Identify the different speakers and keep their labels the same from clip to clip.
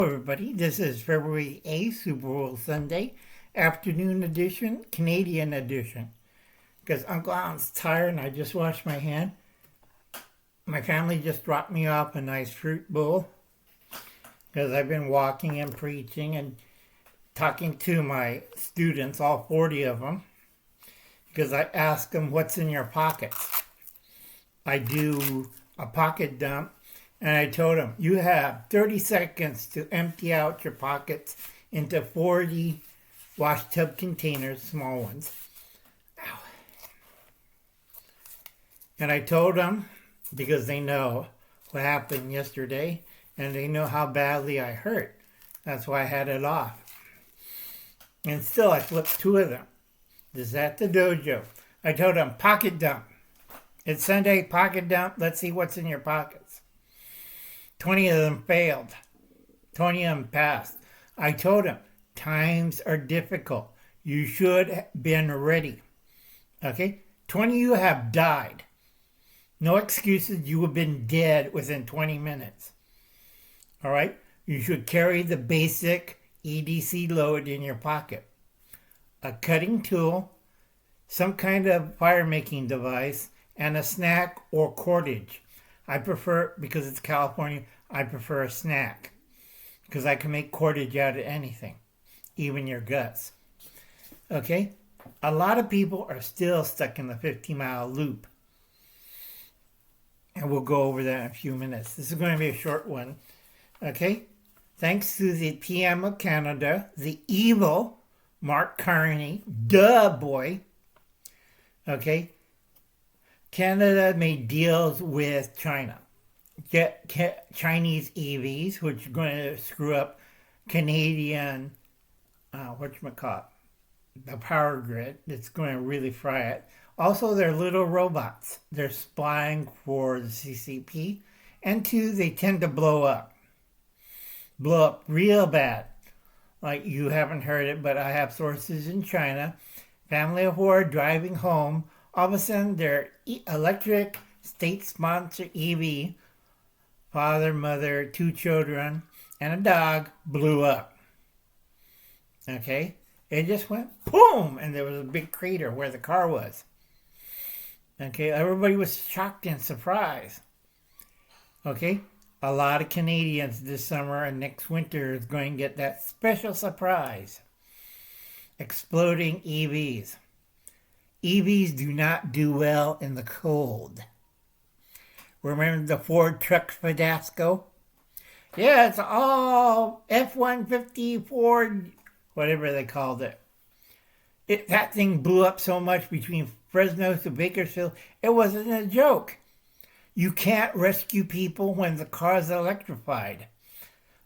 Speaker 1: Everybody, this is February 8th, Super Bowl Sunday, afternoon edition, Canadian edition. Because Uncle Alan's tired and I just washed my hand. My family just dropped me off a nice fruit bowl because I've been walking and preaching and talking to my students, all 40 of them, because I ask them what's in your pockets. I do a pocket dump. And I told him, you have 30 seconds to empty out your pockets into 40 wash tub containers, small ones. Ow. And I told them, because they know what happened yesterday, and they know how badly I hurt. That's why I had it off. And still, I flipped two of them. This is at the dojo. I told them, pocket dump. It's Sunday, pocket dump. Let's see what's in your pockets. 20 of them failed. 20 of them passed. I told him, times are difficult. You should have been ready. Okay? 20 of you have died. No excuses. You have been dead within 20 minutes. All right? You should carry the basic EDC load in your pocket. A cutting tool, some kind of fire-making device, and a snack or cordage. I prefer, because it's California, I prefer a snack. Because I can make cordage out of anything. Even your guts. Okay? A lot of people are still stuck in the 50-mile loop. And we'll go over that in a few minutes. This is going to be a short one. Okay? Thanks to the PM of Canada, the evil Mark Carney, duh boy. Okay? Canada made deals with China. Get Chinese EVs, which are going to screw up Canadian, the power grid. It's going to really fry it. Also, they're little robots. They're spying for the CCP. And two, they tend to blow up. Blow up real bad. Like, you haven't heard it, but I have sources in China. Family of four driving home. All of a sudden, their electric state-sponsored EV, father, mother, two children, and a dog, blew up. Okay? It just went boom, and there was a big crater where the car was. Okay? Everybody was shocked and surprised. Okay? A lot of Canadians this summer and next winter is going to get that special surprise. Exploding EVs. EVs do not do well in the cold. Remember the Ford truck fiasco? Yeah, it's all F-150 Ford, whatever they called it. That thing blew up so much between Fresno to Bakersfield, it wasn't a joke. You can't rescue people when the car's electrified.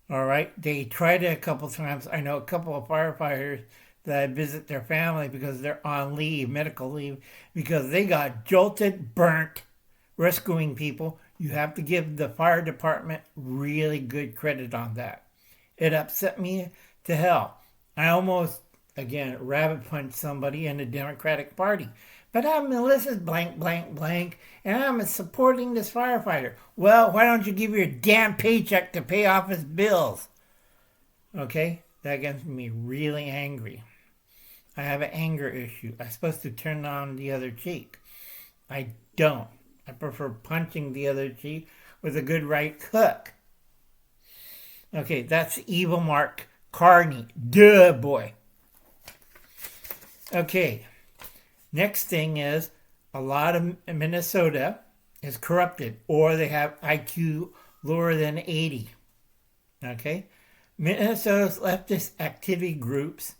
Speaker 1: All right? They tried it a couple times. I know a couple of firefighters that visit their family because they're on leave, medical leave, because they got jolted, burnt, rescuing people. You have to give the fire department really good credit on that. It upset me to hell. I almost, again, rabbit punched somebody in the Democratic Party. But I'm Melissa's blank, blank, blank, and I'm supporting this firefighter. Well, why don't you give your damn paycheck to pay off his bills? Okay? That gets me really angry. I have an anger issue. I'm supposed to turn on the other cheek. I don't. I prefer punching the other cheek with a good right hook. Okay, that's evil Mark Carney. Duh, boy. Okay, next thing is a lot of Minnesota is corrupted or they have IQ lower than 80. Okay, Minnesota's leftist activity groups,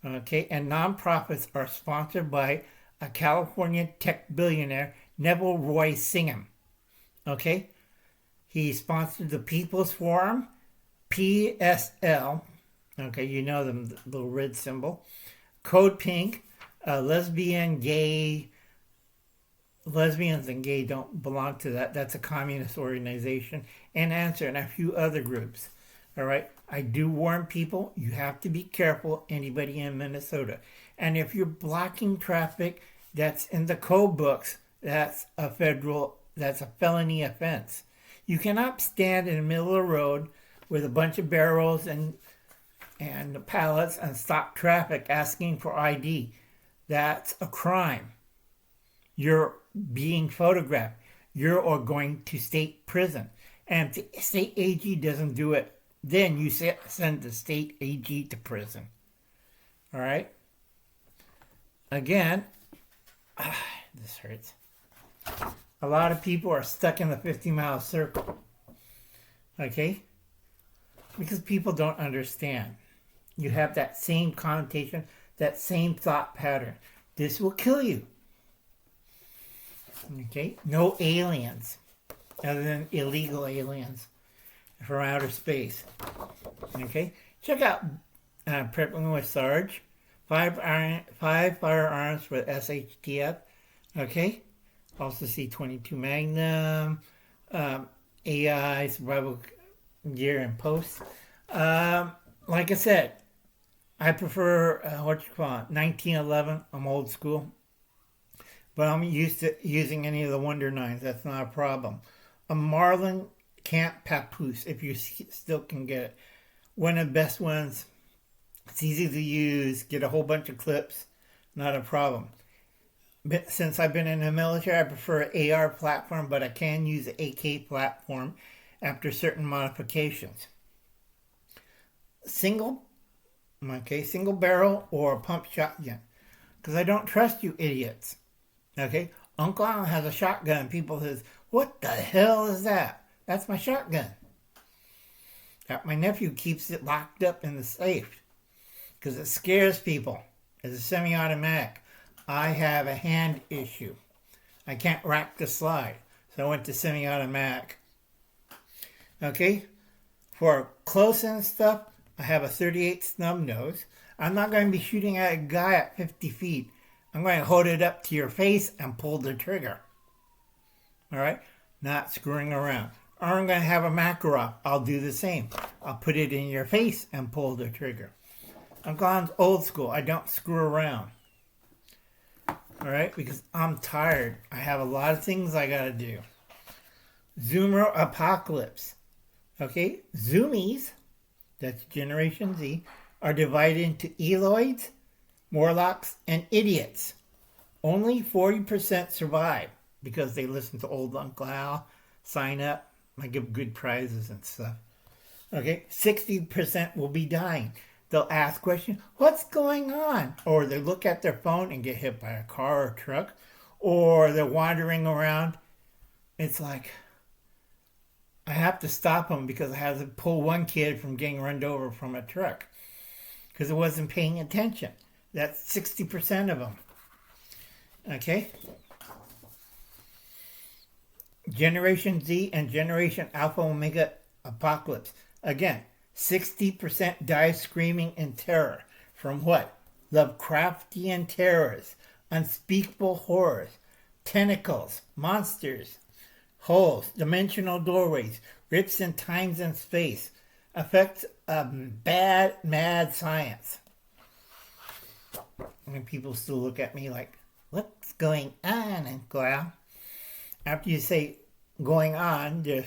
Speaker 1: okay, and nonprofits are sponsored by a California tech billionaire, Neville Roy Singham. Okay? He sponsored the People's Forum, PSL. Okay, you know them, the little red symbol. Code Pink, lesbians and gay don't belong to that. That's a communist organization. And Answer and a few other groups. All right? I do warn people, you have to be careful, anybody in Minnesota. And if you're blocking traffic, that's in the code books. That's a felony offense. You cannot stand in the middle of the road with a bunch of barrels and pallets and stop traffic asking for ID. That's a crime. You're being photographed. You're going to state prison. And if the state AG doesn't do it, then you send the state AG to prison. All right? Again, this hurts. A lot of people are stuck in the 50-mile circle. Okay? Because people don't understand. You have that same connotation, that same thought pattern. This will kill you. Okay? No aliens, other than illegal aliens from outer space. Okay? Check out Prepping with Sarge. 5 firearms for SHTF. Okay? Also see 22 Magnum, AI, survival gear, and posts. Like I said, I prefer, 1911. I'm old school. But I'm used to using any of the Wonder 9s. That's not a problem. A Marlin Camp Papoose, if you still can get it. One of the best ones. It's easy to use. Get a whole bunch of clips. Not a problem. But since I've been in the military, I prefer AR platform, but I can use the AK platform after certain modifications. Single barrel or pump shotgun. Because I don't trust you idiots. Okay? Uncle Alan has a shotgun. People says, what the hell is that? That's my shotgun. My nephew keeps it locked up in the safe. Because it scares people. It's a semi-automatic. I have a hand issue. I can't rack the slide. So I went to semi-automatic. Okay? For close and stuff, I have a 38 snub nose. I'm not going to be shooting at a guy at 50 feet. I'm going to hold it up to your face and pull the trigger. Alright? Not screwing around. Or I'm going to have a Makarov. I'll do the same. I'll put it in your face and pull the trigger. I'm gone old school. I don't screw around. Alright? Because I'm tired. I have a lot of things I gotta do. Zoomer Apocalypse. Okay? Zoomies, that's Generation Z, are divided into Eloids, Morlocks, and Idiots. Only 40% survive because they listen to old Uncle Al, sign up, I give good prizes and stuff. Okay? 60% will be dying. They'll ask questions, what's going on? Or they look at their phone and get hit by a car or truck. Or they're wandering around. It's like, I have to stop them because I have to pull one kid from getting run over from a truck. Because it wasn't paying attention. That's 60% of them. Okay? Generation Z and Generation Alpha Omega Apocalypse. Again, 60% die screaming in terror. From what? Lovecraftian terrors, unspeakable horrors, tentacles, monsters, holes, dimensional doorways, rips in times and space, effects of bad, mad science. And people still look at me like, what's going on, Uncle Al? After you say going on, there's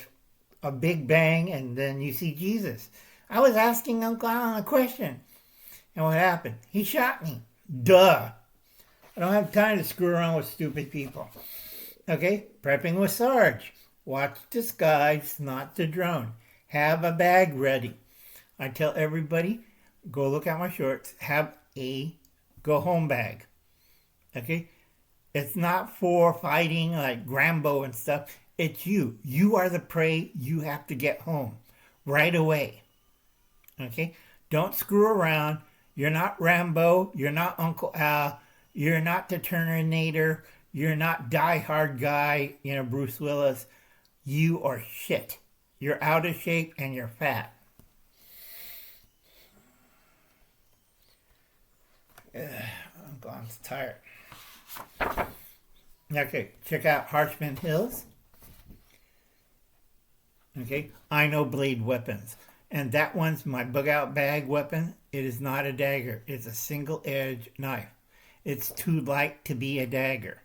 Speaker 1: a big bang and then you see Jesus. I was asking Uncle Alan a question. And what happened? He shot me. Duh. I don't have time to screw around with stupid people. Okay? Prepping with Sarge. Watch the skies, not the drone. Have a bag ready. I tell everybody, go look at my shorts. Have a go-home bag. Okay? It's not for fighting like Rambo and stuff. It's you. You are the prey. You have to get home right away. Okay? Don't screw around. You're not Rambo. You're not Uncle Al. You're not the Terminator. You're not Die Hard guy, Bruce Willis. You are shit. You're out of shape and you're fat. I'm tired. Okay, check out Harshman Hills. Okay, I know blade weapons. And that one's my bug-out bag weapon. It is not a dagger. It's a single-edged knife. It's too light to be a dagger.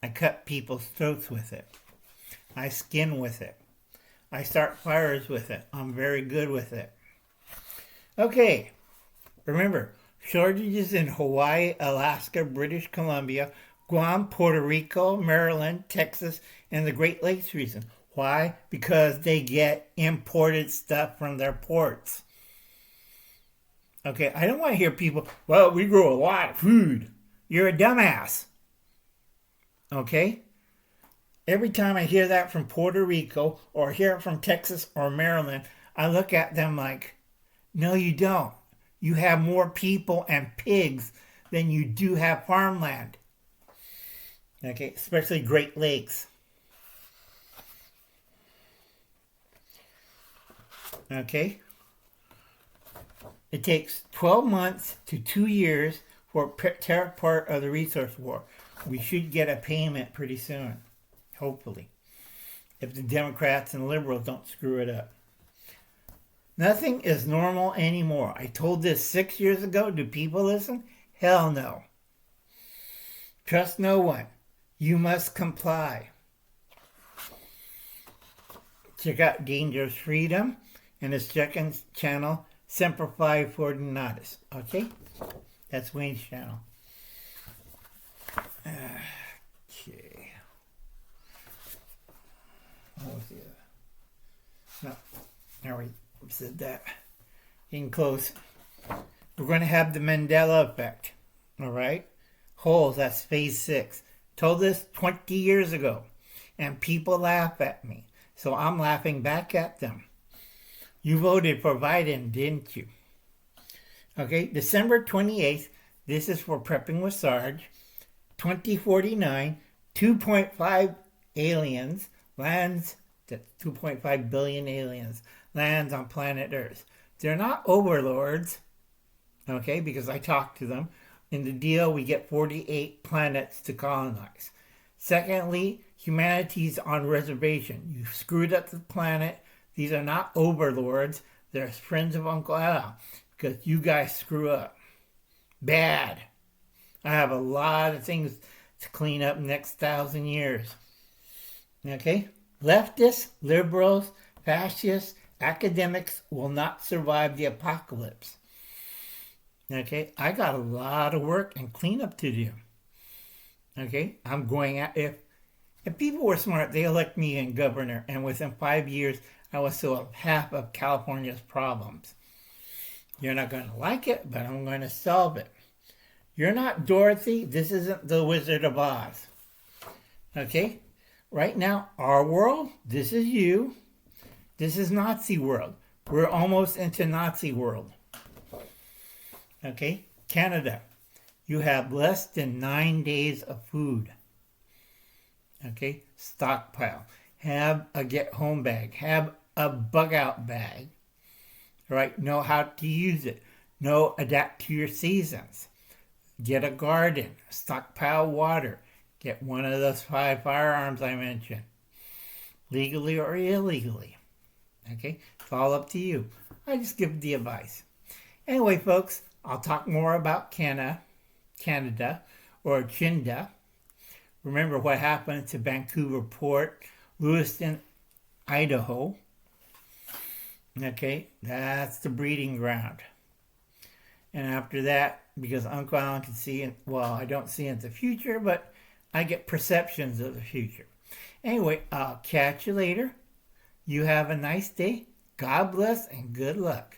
Speaker 1: I cut people's throats with it. I skin with it. I start fires with it. I'm very good with it. Okay, remember, shortages in Hawaii, Alaska, British Columbia, Guam, Puerto Rico, Maryland, Texas, and the Great Lakes region. Why? Because they get imported stuff from their ports. Okay, I don't want to hear people, well, we grow a lot of food. You're a dumbass. Okay? Every time I hear that from Puerto Rico or hear it from Texas or Maryland, I look at them like, no, you don't. You have more people and pigs than you do have farmland. Okay, especially Great Lakes. Okay? It takes 12 months to 2 years for tear part of the resource war. We should get a payment pretty soon. Hopefully. If the Democrats and liberals don't screw it up. Nothing is normal anymore. I told this 6 years ago. Do people listen? Hell no. Trust no one. You must comply. Check out Dangerous Freedom and his second channel, Simplify for Notice. Okay? That's Wayne's channel. Okay. What was the other? No. There we said that. In close. We're going to have the Mandela effect. Alright? Holes, that's phase 6. Told this 20 years ago. And people laugh at me. So I'm laughing back at them. You voted for Biden, didn't you? Okay, December 28th. This is for Prepping with Sarge. 2049. 2.5 aliens lands. 2.5 billion aliens lands on planet Earth. They're not overlords. Okay, because I talked to them. In the deal, we get 48 planets to colonize. Secondly, humanity's on reservation. You screwed up the planet. These are not overlords. They're friends of Uncle Al. Because you guys screw up. Bad. I have a lot of things to clean up next 1,000 years. Okay? Leftists, liberals, fascists, academics will not survive the apocalypse. Okay? I got a lot of work and cleanup to do. Okay? I'm going at if people were smart, they elect me in governor, and within 5 years, I will solve half of California's problems. You're not going to like it, but I'm going to solve it. You're not Dorothy. This isn't the Wizard of Oz. Okay? Right now, our world, this is you. This is Nazi world. We're almost into Nazi world. Okay? Canada. You have less than 9 days of food. Okay? Stockpile. Have a get-home bag. Have a bug-out bag. Right? Know how to use it. Know, adapt to your seasons. Get a garden. Stockpile water. Get one of those 5 firearms I mentioned. Legally or illegally. Okay? It's all up to you. I just give the advice. Anyway, folks, I'll talk more about Canada or Chinda. Remember what happened to Vancouver Port, Lewiston, Idaho. Okay, that's the breeding ground. And after that, because Uncle Alan can see, well, I don't see into the future, but I get perceptions of the future. Anyway, I'll catch you later. You have a nice day. God bless and good luck.